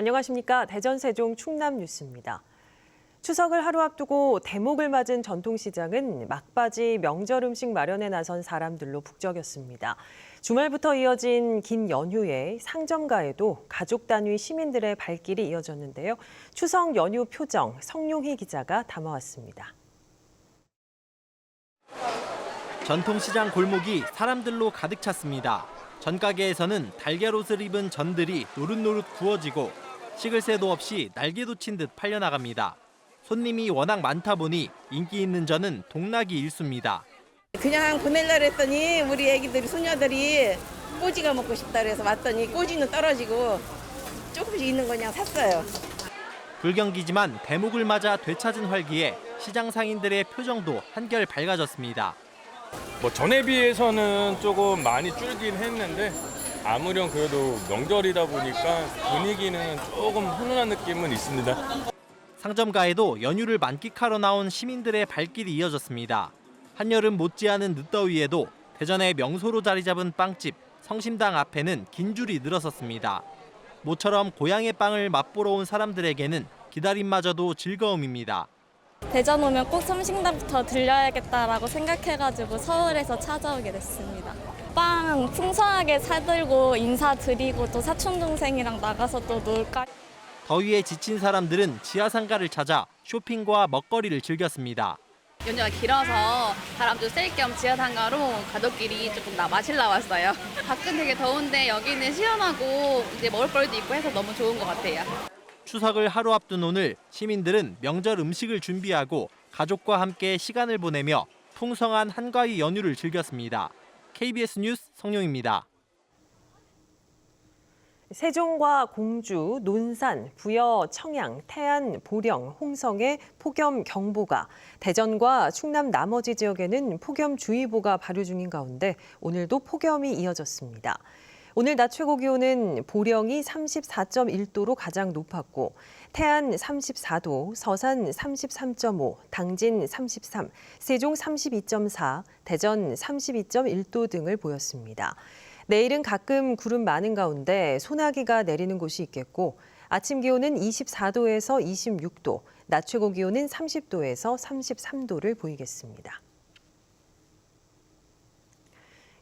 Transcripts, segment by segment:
안녕하십니까. 대전, 세종, 충남 뉴스입니다. 추석을 하루 앞두고 대목을 맞은 전통시장은 막바지 명절 음식 마련에 나선 사람들로 북적였습니다. 주말부터 이어진 긴 연휴에 상점가에도 가족 단위 시민들의 발길이 이어졌는데요. 추석 연휴 표정 성룡희 기자가 담아왔습니다. 전통시장 골목이 사람들로 가득 찼습니다. 전 가게에서는 달걀옷을 입은 전들이 노릇노릇 구워지고 식을 새도 없이 날개 돋친 듯 팔려나갑니다. 손님이 워낙 많다 보니 인기 있는 전은 동락이 일쑤입니다. 그냥 보내려고 했더니 우리 애기들이 손녀들이 꼬지가 먹고 싶다 그래서 왔더니 꼬지는 떨어지고 조금씩 있는 거 그냥 샀어요. 불경기지만 대목을 맞아 되찾은 활기에 시장 상인들의 표정도 한결 밝아졌습니다. 전에 비해서는 조금 많이 줄긴 했는데 아무렴 그래도 명절이다 보니까 분위기는 조금 훈훈한 느낌은 있습니다. 상점가에도 연휴를 만끽하러 나온 시민들의 발길이 이어졌습니다. 한여름 못지않은 늦더위에도 대전의 명소로 자리 잡은 빵집 성심당 앞에는 긴 줄이 늘어섰습니다. 모처럼 고향의 빵을 맛보러 온 사람들에게는 기다림마저도 즐거움입니다. 대전 오면 꼭 성심당부터 들려야겠다라고 생각해가지고 서울에서 찾아오게 됐습니다. 빵 풍성하게 사들고 인사드리고 또 사촌동생이랑 나가서 또 놀까. 더위에 지친 사람들은 지하상가를 찾아 쇼핑과 먹거리를 즐겼습니다. 연휴가 길어서 바람 좀 쐴 겸 지하상가로 가족끼리 조금 마실러 왔어요. 밖은 되게 더운데 여기는 시원하고 이제 먹을거리도 있고 해서 너무 좋은 것 같아요. 추석을 하루 앞둔 오늘 시민들은 명절 음식을 준비하고 가족과 함께 시간을 보내며 풍성한 한가위 연휴를 즐겼습니다. KBS 뉴스 성룡입니다. 세종과 공주, 논산, 부여, 청양, 태안, 보령, 홍성에 폭염경보가, 대전과 충남 나머지 지역에는 폭염주의보가 발효 중인 가운데 오늘도 폭염이 이어졌습니다. 오늘 낮 최고 기온은 보령이 34.1도로 가장 높았고 태안 34도, 서산 33.5, 당진 33, 세종 32.4, 대전 32.1도 등을 보였습니다. 내일은 가끔 구름 많은 가운데 소나기가 내리는 곳이 있겠고 아침 기온은 24도에서 26도, 낮 최고 기온은 30도에서 33도를 보이겠습니다.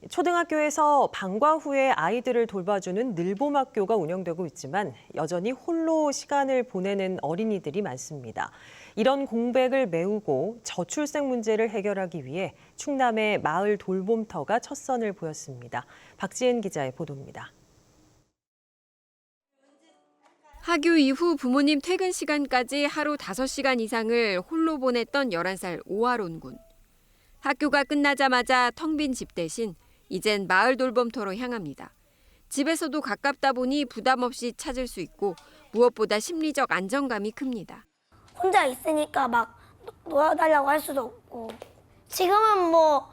초등학교에서 방과 후에 아이들을 돌봐주는 늘봄학교가 운영되고 있지만 여전히 홀로 시간을 보내는 어린이들이 많습니다. 이런 공백을 메우고 저출생 문제를 해결하기 위해 충남의 마을 돌봄터가 첫 선을 보였습니다. 박지은 기자의 보도입니다. 학교 이후 부모님 퇴근 시간까지 하루 5시간 이상을 홀로 보냈던 11살 오아론 군. 학교가 끝나자마자 텅 빈 집 대신 이젠 마을 돌봄터로 향합니다. 집에서도 가깝다 보니 부담 없이 찾을 수 있고 무엇보다 심리적 안정감이 큽니다. 혼자 있으니까 막 놀아달라고 할 수도 없고 지금은 뭐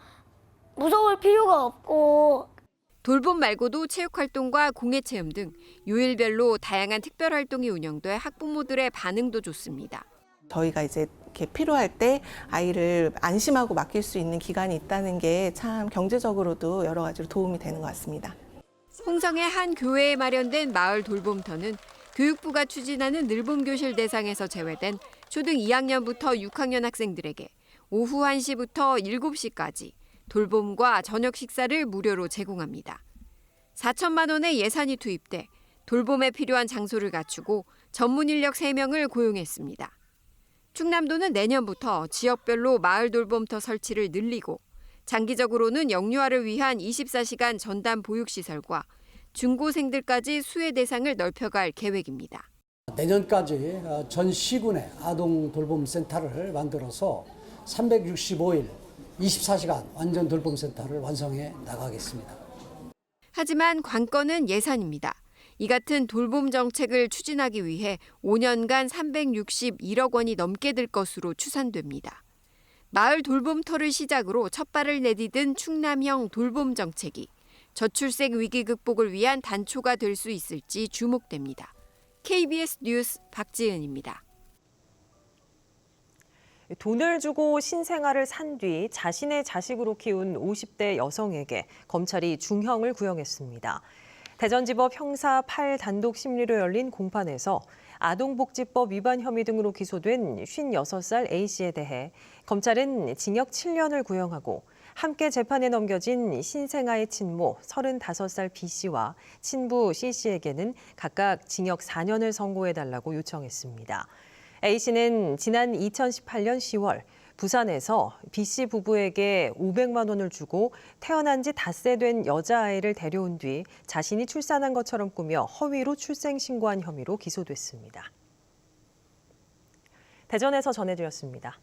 무서울 필요가 없고. 돌봄 말고도 체육활동과 공예체험 등 요일별로 다양한 특별활동이 운영돼 학부모들의 반응도 좋습니다. 저희가 이제 이렇게 필요할 때 아이를 안심하고 맡길 수 있는 기간이 있다는 게 참 경제적으로도 여러 가지로 도움이 되는 것 같습니다. 홍성의 한 교회에 마련된 마을 돌봄터는 교육부가 추진하는 늘봄교실 대상에서 제외된 초등 2학년부터 6학년 학생들에게 오후 1시부터 7시까지 돌봄과 저녁 식사를 무료로 제공합니다. 4천만 원의 예산이 투입돼 돌봄에 필요한 장소를 갖추고 전문 인력 3명을 고용했습니다. 충남도는 내년부터 지역별로 마을 돌봄터 설치를 늘리고 장기적으로는 영유아를 위한 24시간 전담 보육시설과 중고생들까지 수혜 대상을 넓혀갈 계획입니다. 내년까지 전 시군에 아동 돌봄센터를 만들어서 365일 24시간 완전 돌봄센터를 완성해 나가겠습니다. 하지만 관건은 예산입니다. 이 같은 돌봄 정책을 추진하기 위해 5년간 361억 원이 넘게 들 것으로 추산됩니다. 마을 돌봄터를 시작으로 첫 발을 내디딘 충남형 돌봄 정책이 저출생 위기 극복을 위한 단초가 될 수 있을지 주목됩니다. KBS 뉴스 박지은입니다. 돈을 주고 신생아를 산 뒤 자신의 자식으로 키운 50대 여성에게 검찰이 중형을 구형했습니다. 대전지법 형사 8단독 심리로 열린 공판에서 아동복지법 위반 혐의 등으로 기소된 56살 A씨에 대해 검찰은 징역 7년을 구형하고 함께 재판에 넘겨진 신생아의 친모 35살 B씨와 친부 C씨에게는 각각 징역 4년을 선고해달라고 요청했습니다. A씨는 지난 2018년 10월 부산에서 B씨 부부에게 500만 원을 주고 태어난 지 닷새 된 여자아이를 데려온 뒤 자신이 출산한 것처럼 꾸며 허위로 출생 신고한 혐의로 기소됐습니다. 대전에서 전해드렸습니다.